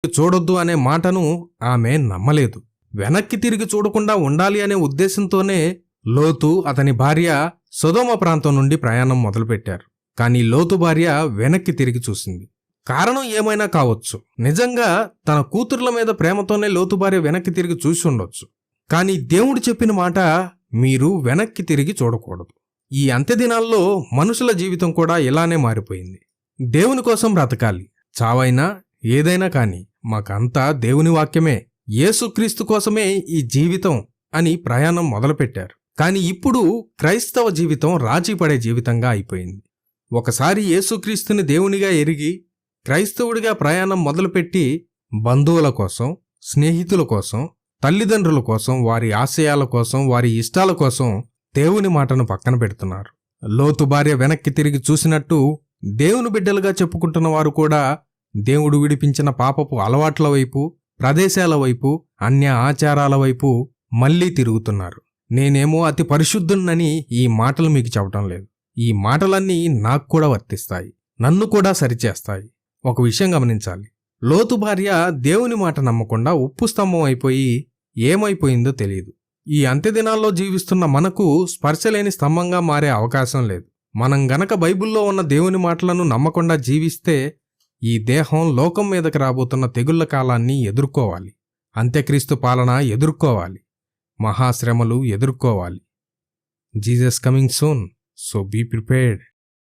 చూడొద్దు అనే మాటను ఆమె నమ్మలేదు. వెనక్కి తిరిగి చూడకుండా ఉండాలి అనే ఉద్దేశంతోనే లోతు అతని భార్య సొదొమ ప్రాంతం నుండి ప్రయాణం మొదలుపెట్టారు. కానీ లోతు భార్య వెనక్కి తిరిగి చూసింది. కారణం ఏమైనా కావచ్చు. నిజంగా తన కూతుర్ల మీద ప్రేమతోనే లోతు భార్య వెనక్కి తిరిగి చూసి ఉండొచ్చు. కానీ దేవుడు చెప్పిన మాట, మీరు వెనక్కి తిరిగి చూడకూడదు. ఈ అంత్యదినాల్లో మనుషుల జీవితం కూడా ఇలానే మారిపోయింది. దేవుని కోసం బ్రతకాలి, చావైనా ఏదైనా కాని మాకంతా దేవుని వాక్యమే, యేసుక్రీస్తు కోసమే ఈ జీవితం అని ప్రయాణం మొదలుపెట్టారు. కాని ఇప్పుడు క్రైస్తవ జీవితం రాజీపడే జీవితంగా అయిపోయింది. ఒకసారి యేసుక్రీస్తుని దేవునిగా ఎరిగి క్రైస్తవుడిగా ప్రయాణం మొదలుపెట్టి బంధువుల కోసం, స్నేహితుల కోసం, తల్లిదండ్రుల కోసం, వారి ఆశయాల కోసం, వారి ఇష్టాల కోసం దేవుని మాటను పక్కన పెడుతున్నారు. లోతు భార్య వెనక్కి తిరిగి చూసినట్టు దేవుని బిడ్డలుగా చెప్పుకుంటున్న వారు కూడా దేవుడు విడిపించిన పాపపు అలవాట్ల వైపు, ప్రదేశాల వైపు, అన్య ఆచారాల వైపు మళ్లీ తిరుగుతున్నారు. నేనేమో అతి పరిశుద్ధున్నని ఈ మాటలు మీకు చెప్పటం లేదు. ఈ మాటలన్నీ నాకు కూడా వర్తిస్తాయి, నన్ను కూడా సరిచేస్తాయి. ఒక విషయం గమనించాలి. లోతు భార్య దేవుని మాట నమ్మకుండా ఉప్పు స్తంభం అయిపోయి ఏమైపోయిందో తెలియదు. ఈ అంత్యదినాల్లో జీవిస్తున్న మనకు స్పర్శలేని స్తంభంగా మారే అవకాశం లేదు. మనం గనక బైబిల్లో ఉన్న దేవుని మాటలను నమ్మకుండా జీవిస్తే ఈ దేహం లోకం మీదకి రాబోతున్న తెగుళ్ల కాలాన్ని ఎదుర్కోవాలి, అంత్యక్రీస్తు పాలన ఎదుర్కోవాలి, మహాశ్రమలు ఎదుర్కోవాలి. Jesus coming soon, so be prepared.